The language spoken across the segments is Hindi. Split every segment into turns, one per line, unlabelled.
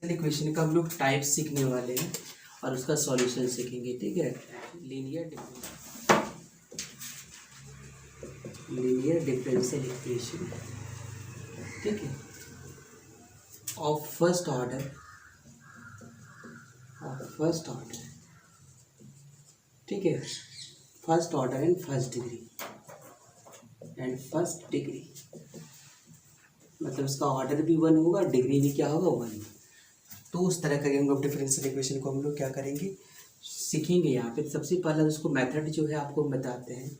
इक्वेशन का हम लोग टाइप सीखने वाले हैं और उसका सॉल्यूशन सीखेंगे। ठीक है, लीनियर डिफरेंशियल इक्वेशन, ठीक है, ऑफ फर्स्ट ऑर्डर, ठीक है, first order and first degree, मतलब उसका ऑर्डर भी वन होगा, डिग्री भी क्या होगा, वन। तो उस तरह का हम लोग डिफरेंशियल इक्वेशन को हम लोग क्या करेंगे, सीखेंगे। यहाँ पे सबसे पहला उसको मेथड जो है आपको बताते हैं।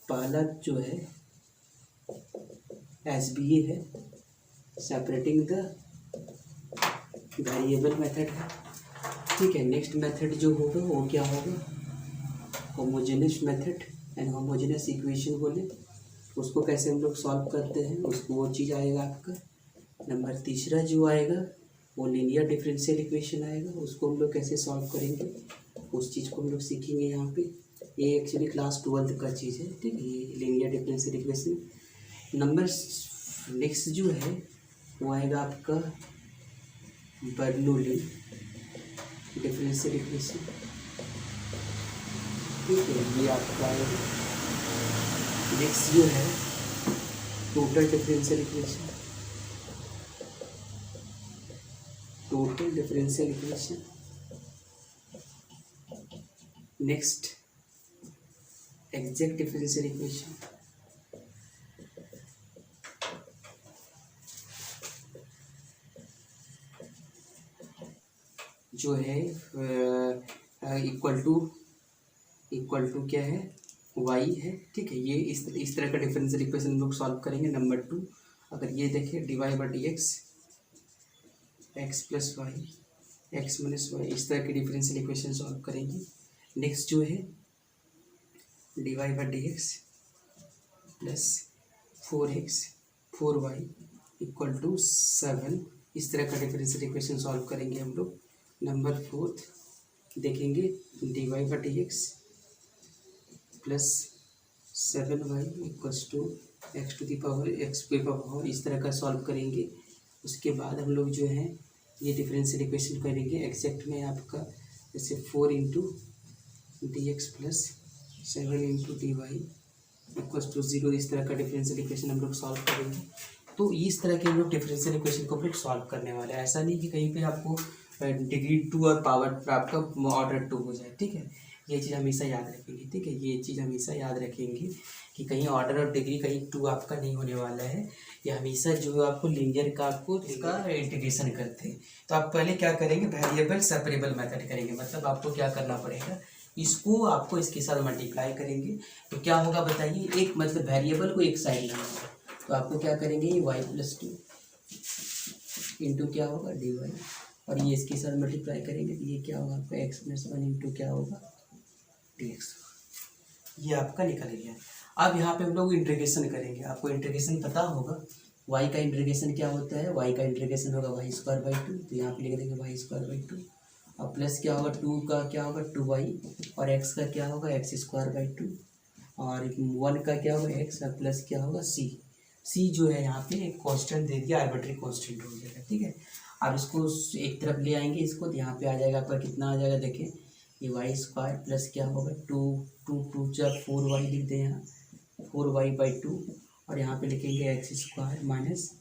पहला जो है SBA है, सेपरेटिंग द वेरिएबल मेथड है। ठीक है, नेक्स्ट मेथड जो होगा वो क्या होगा, homogeneous method and homogeneous equation बोले, उसको कैसे हम लोग सॉल्व करते हैं, उसको वो चीज़ आएगा आपका। नंबर तीसरा जो आएगा वो लीनियर डिफरेंशियल इक्वेशन आएगा, उसको हम लोग कैसे सॉल्व करेंगे, उस चीज़ को हम लोग सीखेंगे यहाँ पे। ये एक्चुअली क्लास 12th का चीज़ है, ठीक है, ये linear differential equation. Number next जो है वो आएगा आपका बर्नौली डिफरेंशियल इक्वेशन, ठीक है, ये आपका आएगा। नेक्स्ट जो है total differential equation, next exact differential equation, जो है इक्वल टू क्या है, y है। ठीक है, ये इस तरह का डिफरेंशियल इक्वेशन हम लोग सॉल्व करेंगे। नंबर 2, अगर ये देखें dy/dx x plus y x minus y, इस तरह की डिफरेंशियल इक्वेशन सॉल्व करेंगे। नेक्स्ट जो है dy/dx plus 4y equal to 7, इस तरह का डिफरेंशियल इक्वेशन सॉल्व करेंगे हम लोग। नंबर 4 देखेंगे dy/dx plus 7y equals to x to the power इस तरह का सॉल्व करेंगे। उसके बाद हम लोग जो है ये डिफरेंशियल इक्वेशन करेंगे एग्जैक्ट में आपका, जैसे 4 into dx plus 7 into dy equals to 0, इस तरह का डिफरेंशियल इक्वेशन हम लोग सॉल्व करेंगे। तो इस तरह के हम लोग डिफरेंशियल इक्वेशन को हम लोग सॉल्व करने वाले हैं। ऐसा नहीं कि कहीं पे आपको डिग्री 2 और पावर आपका ऑर्डर 2 हो जाए। ठीक है, ये चीज़ हमेशा याद रखेंगे। ठीक है, ये चीज़ हमेशा याद रखेंगे कि कहीं ऑर्डर और डिग्री कहीं 2 आपका नहीं होने वाला है। ये हमेशा जो है आपको लीनियर का आपको इसका इंटीग्रेशन करते हैं। तो आप पहले क्या करेंगे, वेरिएबल सेपरेबल मेथड करेंगे। मतलब आपको क्या करना पड़ेगा, इसको आपको इसके साथ मल्टीप्लाई करेंगे तो क्या होगा बताइए, एक मतलब वेरिएबल को एक साइड लाना होगा तो आपको क्या करेंगे, ये y+2 इंटू क्या होगा dy, और ये इसके साथ मल्टीप्लाई करेंगे तो ये क्या होगा आपका x+1 इंटू क्या होगा dx, ये आपका निकल गया। अब यहाँ पे हम लोग इंटीग्रेशन करेंगे। आपको इंटीग्रेशन पता होगा, y का इंटीग्रेशन क्या होता है, y का इंटीग्रेशन होगा y²/2, तो यहाँ पे लिख देंगे y²/2, और प्लस क्या होगा 2 का क्या होगा 2y, और x का क्या होगा x²/2, और 1 का क्या होगा x, और प्लस क्या होगा c जो है यहाँ पे एक कांस्टेंट दे दिया, आर्बिट्री कांस्टेंट हो जाएगा। ठीक है, अब इसको एक तरफ ले आएंगे इसको, तो यहाँ पे आ जाएगा आपका कितना आ जाएगा, देखें ये y² प्लस क्या होगा 2 जब 4y लिख दें यहाँ 4y/2, और यहाँ पे लिखेंगे x² माइनस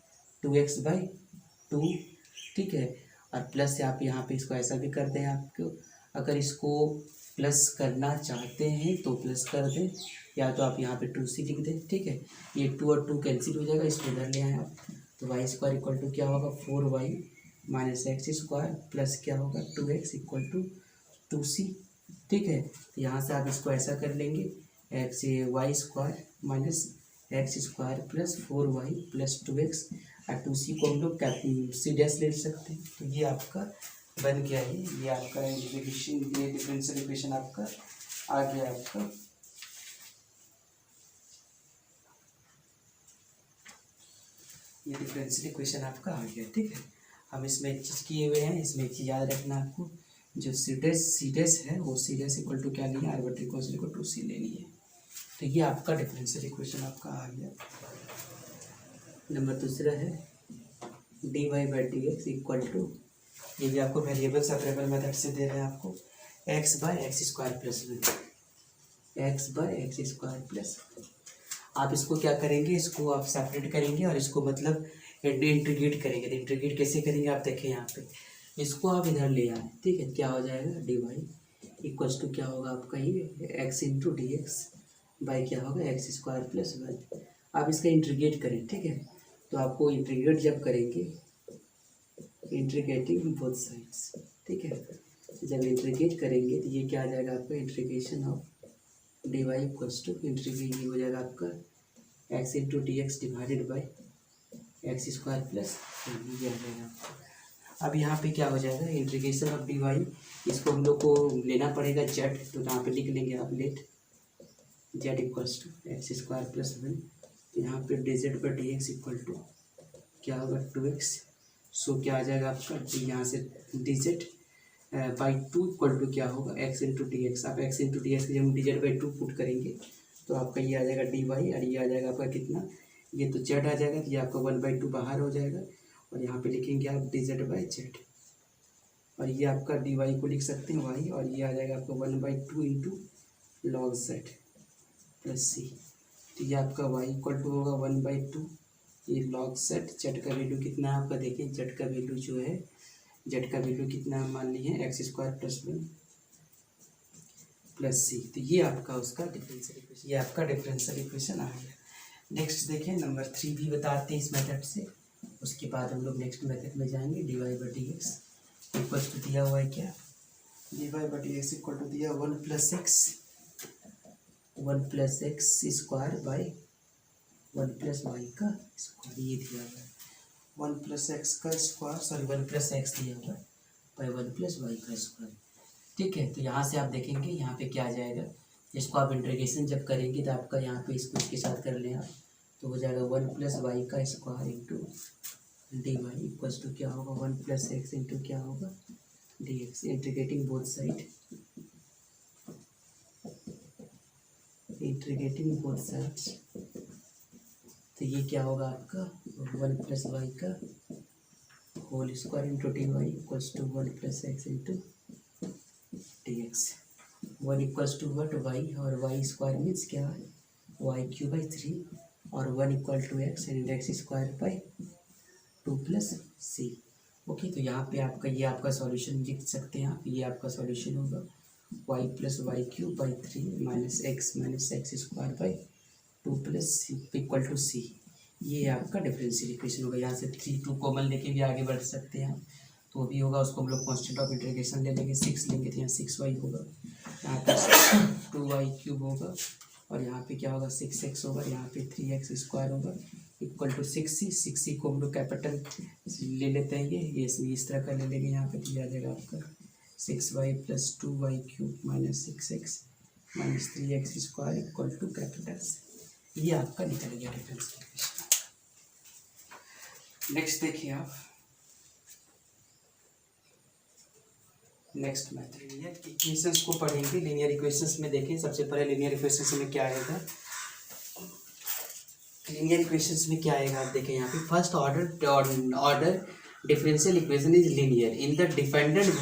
2x/2। ठीक है, और प्लस आप यहाँ पे इसको ऐसा भी कर दें, आपको अगर इसको प्लस करना चाहते हैं तो प्लस कर दें, या तो आप यहाँ पे 2c लिख दें। ठीक है, ये 2 और 2 कैंसिल हो जाएगा, इसको इधर ले आए आप, तो y² इक्वल टू क्या होगा 4y माइनस x² प्लस क्या होगा 2x इक्वल टू 2c। ठीक है, तो यहाँ से आप इसको ऐसा कर लेंगे, y² minus x² plus 4y plus 2x, और 2c को हम लोग c' ले सकते हैं। तो ये आपका बन गया, ये आपका डिफरेंशियल इक्वेशन आपका आ गया आपका। ये डिफरेंशियल इक्वेशन आपका आ गया। ठीक है, हम इसमें एक चीज़ किए हुए हैं, इसमें एक चीज़ याद रखना आपको, जो c' है वो c' इक्वल टू क्या लेना है, arbitrary constant equal to c लेनी है। तो ये आपका डिफरेंशियल इक्वेशन आपका आ गया। नंबर दूसरा है dy/dx इक्वल टू ये भी आपको वेरिएबल सेपरेबल मेथड से दे रहे हैं आपको x by x square plus one, x by x square plus. आप इसको क्या करेंगे, इसको आप सेपरेट करेंगे और इसको मतलब इंटीग्रेट करेंगे। तो इंटीग्रेट कैसे करेंगे आप देखें यहाँ पे, इसको आप इधर ले आए, ठीक है, क्या हो जाएगा डी वाई इक्वल्स टू क्या होगा आपका ये x into D x by क्या होगा एक्स स्क्वायर प्लस वन। आप इसका इंटीग्रेट करें, ठीक है, तो आपको इंटीग्रेट जब करेंगे, इंटीग्रेटिंग बोथ साइड्स, ठीक है, जब इंटीग्रेट करेंगे तो ये क्या आ जाएगा आपका integration of d y equals to integrate, ये हो जाएगा आपका x into D x divided by x square plus ये आ जाएगा आपका। अब यहाँ पे क्या हो जाएगा इंटीग्रेशन ऑफ डी वाई, इसको हम लोग को लेना पड़ेगा जेड, तो यहाँ पे लिख लेंगे आप let z equals to x square plus one. तो यहाँ पे डी जेड पर डी एक्स इक्वल टू क्या होगा टू एक्स, सो क्या आ जाएगा आपका डी यहाँ से d z by two equal to क्या होगा एक्स इंटू डी एक्स। आप एक्स इंटू डी एक्स जब हम d z by two put करेंगे तो आपका ये आ जाएगा डी वाई और ये आ जाएगा आपका कितना, ये तो जेड आ जाएगा, ये आपका वन बाई टू बाहर हो जाएगा और यहाँ पे लिखेंगे आप डी जेड बाई जेड और ये आपका डी वाई को लिख सकते हैं वाई और ये आ जाएगा आपका one by two into log Z plus C. तो ये आपका वाई इक्वल टू होगा वन बाई टू ये लॉग जेड का वैल्यू कितना है आपका देखिए, जेड का वैल्यू जो है जेड का वैल्यू कितना है मान लीजिए X square plus one plus C. तो ये आपका उसका डिफरेंशियल इक्वेशन, ये आपका डिफरेंशियल इक्वेशन आ गया। नेक्स्ट देखें नंबर 3 भी बताते हैं इस मेथड से, उसके बाद हम लोग नेक्स्ट मेथड में जाएंगे। D Y by D x equal to दिया हुआ है क्या, D Y by D x equal to दिया one plus X square by one plus Y का स्क्वायर, ये दिया हुआ है वन प्लस एक्स का square, sorry one plus X दिया हुआ है बाई वन प्लस वाई का स्क्वायर, ठीक है। तो यहाँ से आप देखेंगे यहाँ पे क्या आ जाएगा, इसको आप इंटीग्रेशन जब करेंगे तो आपका यहाँ पे इसको इसके साथ कर लें आप, तो हो जाएगा वन प्लस वाई का square into D y equals to क्या होगा वन प्लस एक्स इंटू क्या होगा d x, integrating both side, integrating both sides. तो ये क्या होगा आपका वन प्लस वाई का whole square into D y equals to one plus x into D x, one equals to what y और वाई स्क्वायर मीन्स क्या है वाई क्यू बाई थ्री और one equal to x and x square by two plus c. Okay, तो यहाँ पे आपका ये आपका सॉल्यूशन लिख सकते हैं आप, ये आपका सॉल्यूशन होगा Y plus Y Q by three minus X square by two plus C equal to C. ये आपका डिफरेंशियल इक्वेशन होगा। यहाँ से 3 2 कॉमन लेके भी आगे बढ़ सकते हैं आप, तो भी होगा, उसको हम लोग कांस्टेंट ऑफ इंटीग्रेशन ले लेंगे 6 लेंगे तो यहाँ 6y होगा, यहाँ पे 2y क्यूब होगा और यहाँ पे क्या होगा 6x होगा, यहाँ पे 3x स्क्वायर होगा इक्वल टू 6c को हम लोग कैपिटल ले लेते हैं, ये इस तरह का ले लेंगे यहाँ पे, तो ये आ जाएगा आपका 6y plus 2y cube minus 6x minus 3x square equal to capital, ये आपका निकल गया डिफरेंस इक्वेशन। नेक्स्ट देखिए आप, नेक्स्ट मेथड लीनियर इक्वेशंस को पढ़ेंगे। लीनियर इक्वेशंस में देखें सबसे पहले लीनियर इक्वेशंस में क्या आएगा, लीनियर इक्वेशंस में क्या आएगा आप देखें यहाँ पे first order differential equation is linear in the dependent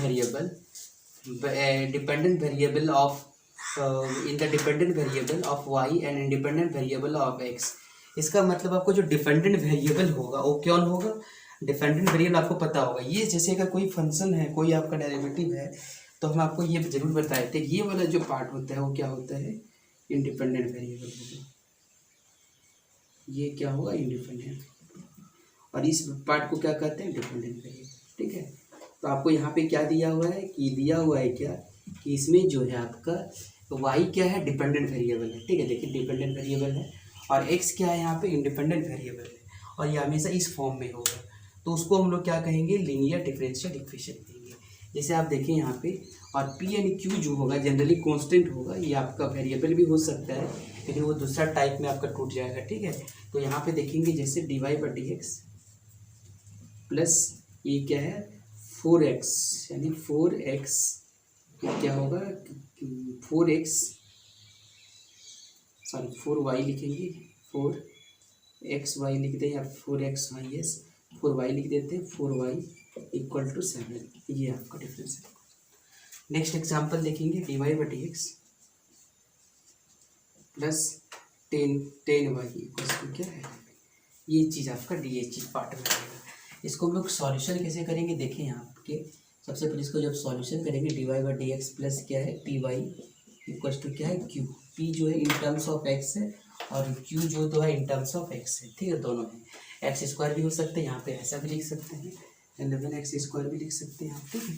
variable of in the dependent variable of y and independent variable of x. इसका मतलब आपको जो डिपेंडेंट वेरिएबल होगा वो कौन होगा, डिपेंडेंट वेरिएबल आपको पता होगा, ये जैसे अगर कोई फंक्शन है कोई आपका डेरिवेटिव है तो हम आपको ये जरूर बताए थे, ये वाला जो पार्ट होता है वो क्या होता है इंडिपेंडेंट वेरिएबल होगा, ये क्या होगा इंडिपेंडेंट, और इस पार्ट को क्या कहते हैं डिपेंडेंट वेरिएबल, ठीक है। तो आपको यहाँ पे क्या दिया हुआ है कि दिया हुआ है क्या कि इसमें जो है आपका y क्या है डिपेंडेंट वेरिएबल है, ठीक है, देखिए डिपेंडेंट वेरिएबल है और x क्या है यहाँ पे इंडिपेंडेंट वेरिएबल है और ये हमेशा इस फॉर्म में होगा, तो उसको हम लोग क्या कहेंगे लीनियर डिफरेंशियल इक्वेशन कहेंगे। जैसे आप देखें यहाँ पे और पी एंड क्यू जो होगा जनरली कांस्टेंट होगा, ये आपका वेरिएबल भी हो सकता है लेकिन वो दूसरा टाइप में आपका टूट जाएगा, ठीक है। तो यहाँ पे देखेंगे जैसे d Y by D x plus ये क्या है 4x यानी 4x क्या होगा 4x सॉरी 4y लिखेंगे 4xy लिख दें या 4xy 4y लिख देते हैं 4y इक्वल टू 7, ये आपका डिफरेंस है। नेक्स्ट एग्जांपल देखेंगे, dy by D x plus 10y equal to क्या है, ये चीज़ आपका डी एच पार्ट में आएगा। इसको हम लोग सॉल्यूशन कैसे करेंगे, देखें यहाँ आपके सबसे पहले इसको जब सॉल्यूशन करेंगे, dy by D x plus क्या है पी वाई इक्वल टू क्या है क्यू। पी जो है इन टर्म्स ऑफ एक्स है और क्यू जो तो है इन टर्म्स ऑफ एक्स है, ठीक है, दोनों है। एक्स स्क्वायर भी हो सकते हैं, यहाँ पे ऐसा भी लिख सकते हैं, 11x² भी लिख सकते हैं आप, ठीक है,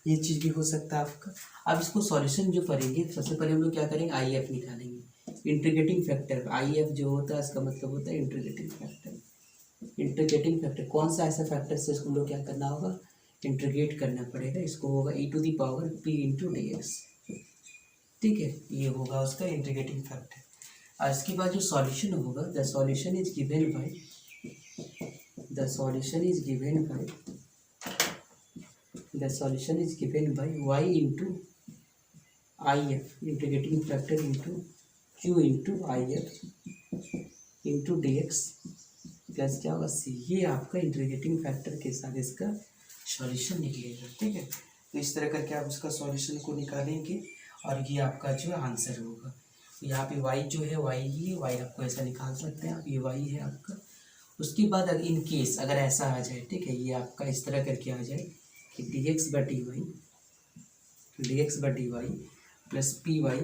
ये चीज़ भी हो सकता है आपका। अब इसको सॉल्यूशन जो करेंगे, सबसे पहले हम लोग क्या करेंगे, आई एफ निकालेंगे, इंटीग्रेटिंग फैक्टर। आई एफ जो होता है इसका मतलब होता है इंटीग्रेटिंग फैक्टर। इंटीग्रेटिंग फैक्टर कौन सा ऐसा फैक्टर से इसको हम लोग क्या करना होगा, इंटीग्रेट करना पड़ेगा। इसको होगा e to the power p into D x, ठीक है, ये होगा उसका इंटीग्रेटिंग फैक्टर। और इसके बाद जो सॉल्यूशन होगा, the solution is given by y into I F integrating factor into q into I F into D x plus क्या होगा c। ये आपका इंटीग्रेटिंग फैक्टर के साथ इसका सॉल्यूशन निकलेगा, ठीक है। तो इस तरह करके आप उसका सॉल्यूशन को निकालेंगे और ये आपका जो आंसर होगा। यहाँ पे y जो है y ही है, y आपको ऐसा निकाल सकते हैं आप, ये y है आपका। उसके बाद अगर इन केस अगर ऐसा आ जाए, ठीक है, ये आपका इस तरह करके आ जाए कि dx by dy plus P y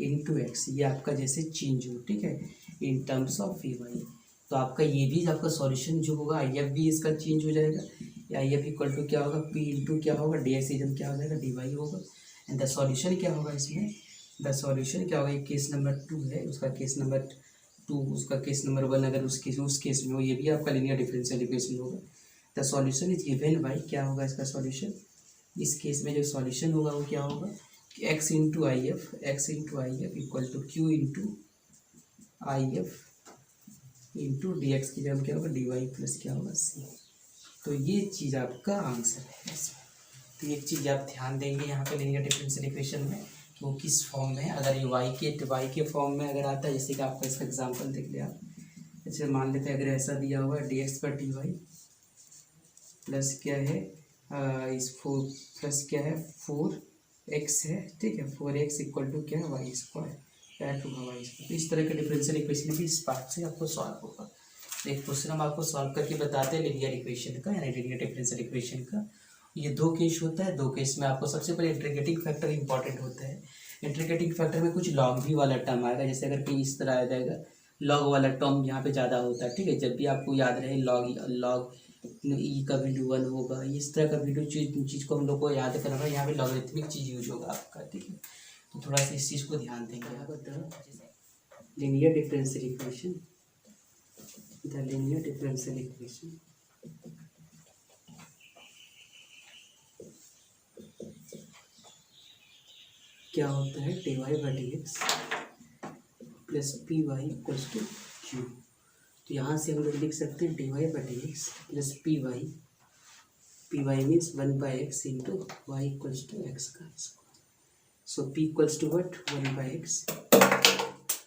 into x, ये आपका जैसे चेंज हो, ठीक है, in terms of p y. तो आपका ये भी आपका सॉल्यूशन जो होगा, आई एफ भी इसका चेंज हो जाएगा। आई एफ इक्वल टू क्या होगा, पी इंटू क्या होगा, डी एक्स इजम क्या हो जाएगा, डी वाई होगा। एंड द सॉल्यूशन क्या होगा इसमें, द सॉल्यूशन क्या होगा, ये केस नंबर 2 है, उसका केस नंबर 2, उसका केस नंबर 1 अगर उस केस में हो, ये भी आपका लीनियर डिफरेंशियल इक्वेशन होगा। The solution is given by क्या होगा इसका सॉल्यूशन, इस केस में जो सॉल्यूशन होगा वो क्या होगा, x into I F equal to Q into I F into D x की जगह क्या होगा, डी वाई प्लस क्या होगा सी। तो ये चीज़ आपका आंसर है इसमें। तो एक चीज़ आप ध्यान देंगे यहाँ पे लीनियर डिफरेंशियल इक्वेशन में कि वो किस फॉर्म में है। अगर ये वाई के फॉर्म में अगर आता है, जैसे कि आपका इसका एग्जांपल देख लिया आप, जैसे मान लेते हैं अगर ऐसा दिया हुआ है डी एक्स पर डी वाई प्लस क्या है इस 4 प्लस क्या है 4x है, ठीक है, 4x इक्वल टू क्या है वाई स्क्वायर, ऐड होगा वाई स्क्वायर। तो इस तरह का डिफरेंशियल इक्वेशन भी इस पार्ट से आपको सॉल्व होगा। एक क्वेश्चन हम आपको सॉल्व करके बताते हैं लीनियर इक्वेशन का, यानी लीनियर डिफरेंशियल इक्वेशन का। ये 2 केस होता है, 2 केस में आपको सबसे पहले इंटीग्रेटिंग फैक्टर इंपॉर्टेंट होता है। इंटीग्रेटिंग फैक्टर में कुछ लॉग भी वाला टर्म आएगा, जैसे अगर कहीं इस तरह आ जाएगा, लॉग वाला टर्म यहाँ पे ज़्यादा होता है, ठीक है। जब भी आपको याद रहे लॉग ई का वैल्यू 1 होगा, इस तरह का वैल्यू चीज़ को हम लोग को याद करना है। यहाँ पे लॉगरिथमिक चीज़ यूज होगा आपका, ठीक है। तो थोड़ा सा इस चीज़ को ध्यान देंगे आप। Linear differential equation, the linear differential equation क्या होता है, D Y by D x plus P Y equals to Q. तो यहाँ से हम लोग लिख सकते हैं D Y by D x plus P Y means 1/x into Y equals to X का square. So P equals to what 1/x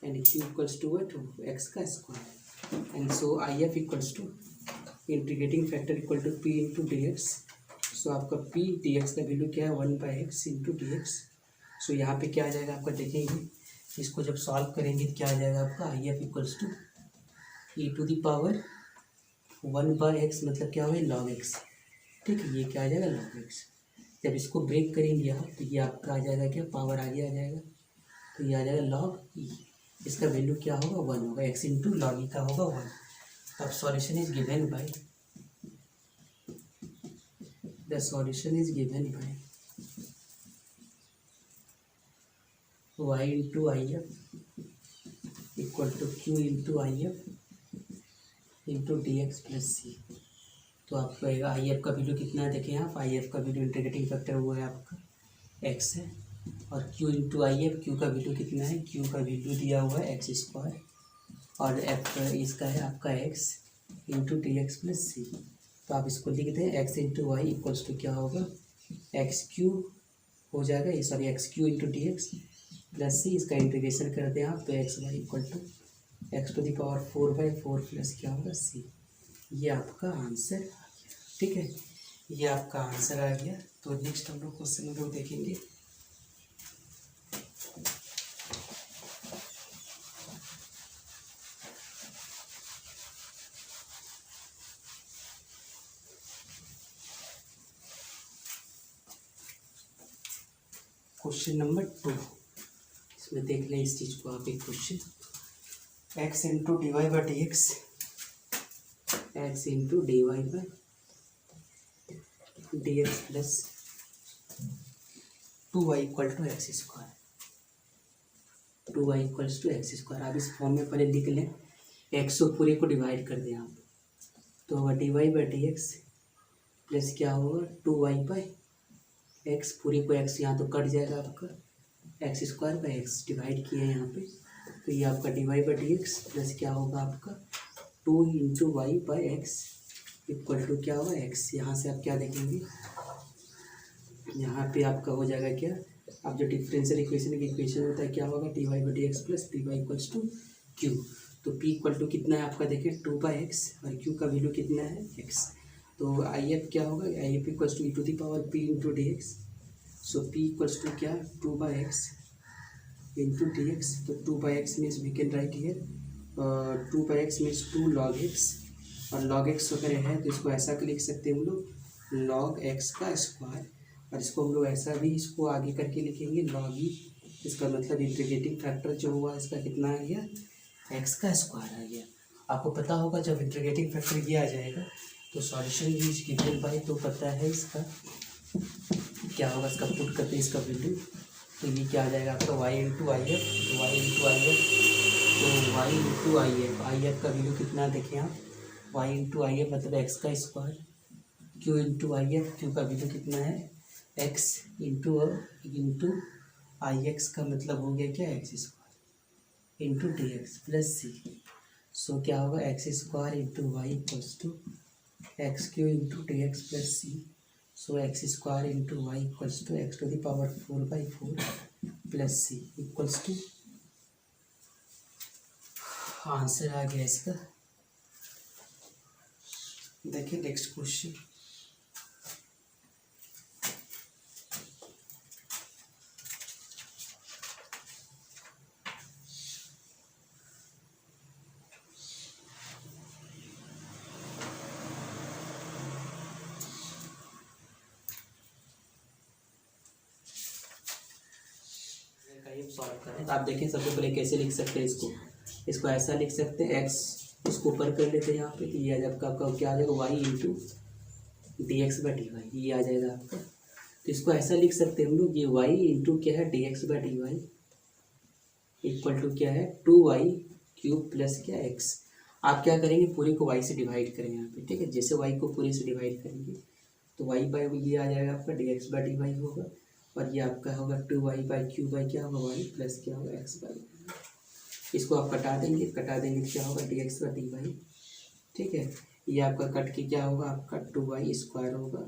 and Q equals to what X का square. And so I F equals to integrating factor equal to P into D x. So आपका पी डी एक्स का वैल्यू क्या है 1/x इंटू डी एक्स। सो यहाँ पे क्या आ जाएगा आपका, देखेंगे इसको जब सॉल्व करेंगे तो क्या आ जाएगा आपका, I F equals to e to the power 1/x मतलब क्या होगा लॉग एक्स, ठीक है, ये क्या आ जाएगा लॉग एक्स। जब इसको ब्रेक करेंगे आप तो ये आपका आ जाएगा क्या, पावर आगे आ जाएगा, तो ये आ जाएगा लॉग ई। इसका वैल्यू क्या होगा 1 होगा, एक्स इंटू लॉग ई का होगा 1। अब solution is given by the solution is given by y into I F equal to Q into I F into D x plus C. तो आपको आई एफ का वैल्यू कितना है, देखें आप, आई एफ का वैल्यू इंटीग्रेटिंग फैक्टर हुआ है आपका एक्स है, और Q into I F, Q का वैल्यू कितना है, क्यू का वैल्यू दिया हुआ है एक्स स्क्वायर, और एफ इसका है आपका x into D x plus C. तो आप इसको लिखते हैं X into Y equals to क्या होगा, एक्स क्यू हो जाएगा, ये sorry X Q into D x plus C. इसका इंटीग्रेशन करते हैं आप तो X Y equal to X to the power 4/4 plus क्या होगा सी। ये आपका आंसर आ गया। ठीक है, ये आपका आंसर आ गया। तो नेक्स्ट हम लोग क्वेश्चन हम लोग देखेंगे। क्वेश्चन नंबर 2, इसमें देख लें इस चीज़ को आप। एक question x into D Y by D x, x into D Y by D x plus 2y equal to x square, 2y equals to x square. आप इस फॉर्म में पहले लिख लें, एक्स को पूरे को डिवाइड कर दें आप, तो होगा d Y by D x plus क्या होगा 2y बाई एक्स, पूरे को एक्स यहाँ तो कट जाएगा आपका, x square by x divide किया है यहाँ पे, तो ये आपका d Y by D x plus क्या होगा आपका 2 into y by x equal to क्या होगा एक्स। यहाँ से आप क्या देखेंगे, यहाँ पे आपका हो जाएगा क्या, अब जो डिफरेंशियल इक्वेशन की इक्वेशन होता है क्या होगा, d Y by D x plus d y equals to Q. तो पी इक्वल टू कितना है आपका, देखें 2 बाई एक्स, और क्यू का वैल्यू कितना है एक्स। तो आई एफ क्या होगा, I F equals to e to the power P into D x. So P equals to क्या 2 by x into D x. तो 2 by x means we can write here 2 by x means 2 log x, और लॉग एक्स अगर है तो इसको ऐसा लिख सकते हैं हम लोग लॉग एक्स का स्क्वायर, और इसको हम लोग ऐसा भी इसको आगे करके लिखेंगे लॉग ई, इसका मतलब इंटीग्रेटिंग फैक्टर जो हुआ इसका कितना आ गया, एक्स का स्क्वायर आ गया। आपको पता होगा जब इंटीग्रेटिंग फैक्टर ये आ जाएगा तो सॉल्यूशन यूज गिवन बाय, तो पता है इसका क्या होगा, इसका पुट करते हैं इसका वैल्यू, तो ये क्या आ जाएगा आपका वाई इंटू आई एफ, तो वाई इंटू आई एफ, तो वाई इंटू आई एफ का वैल्यू कितना देखें आप, वाई इंटू आई एफ मतलब एक्स का square, Q into I F, Q का वैल्यू कितना है एक्स इंटू आई एक्स का मतलब हो गया क्या X square into D x plus C. So क्या होगा X square into Y equals to X Q into D x plus C. So X square into Y equals to X to the power 4/4 plus C equals to, answer आ गया इसका। देखिए नेक्स्ट क्वेश्चन, सॉल्व करें तो आप देखें सबसे पहले कैसे लिख सकते हैं इसको ऐसा लिख सकते हैं, एक्स इसको ऊपर कर लेते हैं यहाँ पे, तो ये आ जाएगा आपका क्या आ जाएगा y into D x by d y, ये आ जाएगा आपका। तो इसको ऐसा लिख सकते हैं हम लोग, ये वाई इंटू क्या है d x by d y equal to क्या है 2y क्यूब प्लस क्या एक्स। आप क्या करेंगे पूरे को y से डिवाइड करें यहाँ पे, ठीक है, जैसे y को पूरे से डिवाइड करेंगे तो y बाई ये आ जाएगा आपका d x by d y होगा, और ये आपका होगा 2y बाई क्यू बाई क्या होगा y प्लस क्या होगा x बाई, इसको आप कटा देंगे तो क्या होगा d x by d Y, ठीक है। ये आपका कट के क्या होगा आपका 2y स्क्वायर होगा,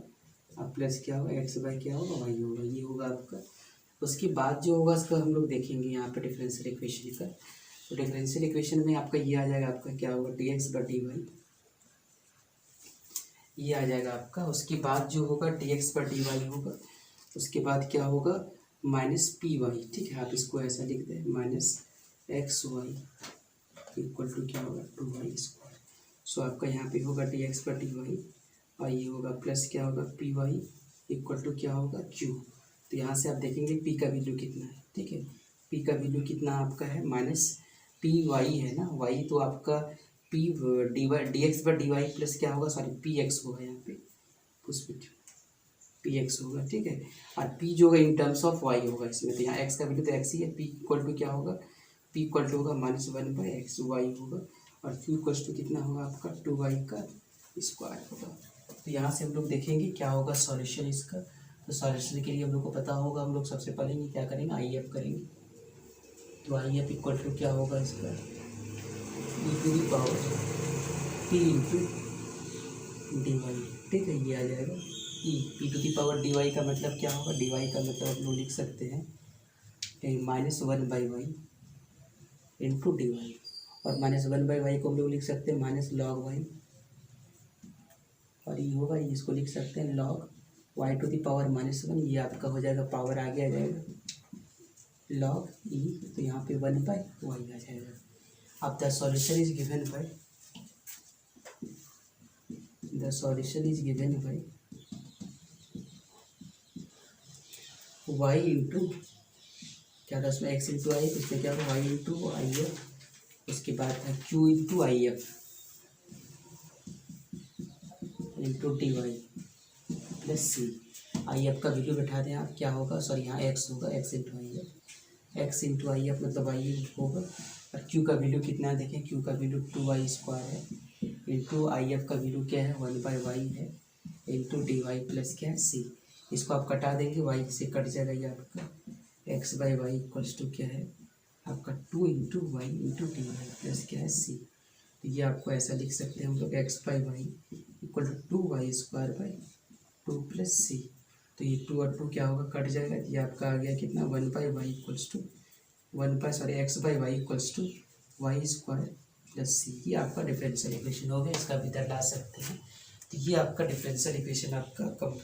अब प्लस क्या होगा x बाई क्या होगा y होगा, ये होगा आपका। उसके बाद जो होगा इसका हम लोग देखेंगे यहाँ पे डिफरेंशियल इक्वेशन का, तो डिफरेंशियल इक्वेशन में आपका ये आ जाएगा आपका क्या होगा d x by d y, ये आ जाएगा आपका। उसके बाद जो होगा d x by d y होगा, उसके बाद क्या होगा माइनस पी वाई, ठीक है, आप इसको ऐसा लिख दें minus x Y equal to क्या होगा 2y स्क्वायर। सो आपका यहाँ पे होगा d x by d y, और ये होगा प्लस क्या होगा पी वाई इक्वल टू क्या होगा क्यू। तो यहाँ से आप देखेंगे पी का वैल्यू कितना है, ठीक है, पी का वैल्यू कितना आपका है माइनस पी वाई है ना, वाई तो आपका P d y d x by d y plus क्या होगा सॉरी पी एक्स होगा यहाँ पे, उस पर पी एक्स होगा, ठीक है, और पी जो होगा इन टर्म्स ऑफ वाई होगा इसमें, तो यहाँ एक्स का वैल्यू तो एक्स ही है, पी इक्वल टू क्या होगा पी इक्वल टू होगा -1 बाई एक्स वाई होगा, और क्यू इक्वल टू कितना होगा आपका 2y का स्क्वायर होगा। तो यहाँ से हम लोग देखेंगे क्या होगा सॉल्यूशन इसका। तो सॉल्यूशन के लिए हम लोग को पता होगा, हम लोग सबसे पहले ये क्या करेंगे आई एफ करेंगे, तो आई एफ इक्वल टू क्या होगा इसका E to the power P into D Y, ठीक है, ये आ जाएगा E P to the power D Y का मतलब क्या होगा, डी वाई का मतलब हम लोग लिख सकते हैं -1 by y into D y, और -1 बाई वाई को हम लोग लिख सकते हैं माइनस लॉग वाई और ये होगा, ये इसको लिख सकते हैं log y to the power -1, ये आपका हो जाएगा, पावर आगे आ जाएगा log e, तो यहाँ पे 1/y आ जाएगा। अब the solution is given by y into क्या था उसमें, x इंटू आई, इसमें क्या होगा y इंटू आई एफ, उसके बाद है q into I F into D y plus c. I F का वैल्यू बैठा दें आप, क्या होगा, सॉरी यहाँ x होगा, x into I F, x into I F मतलब y होगा, और q का वैल्यू कितना है देखें, q का वैल्यू 2y² है, इंटू आई एफ का वैल्यू क्या है 1/y है, इंटू डी वाई प्लस क्या है सी। इसको आप कटा देंगे, y से कट जाएगा, ये आपका x/y इक्वल्स टू क्या है आपका 2 into y into D y plus क्या है सी। तो ये आपको ऐसा लिख सकते हैं हम लोग, x/y equal to 2y² plus C. तो ये 2 और 2 क्या होगा, कट जाएगा, ये आपका आ गया कितना 1/y equals to x/y equals to y² plus C. ये आपका डिफरेंशियल इक्वेशन हो गया, इसका भी इधर ला सकते हैं। तो ये आपका डिफरेंशियल इक्वेशन आपका कंप्लीट।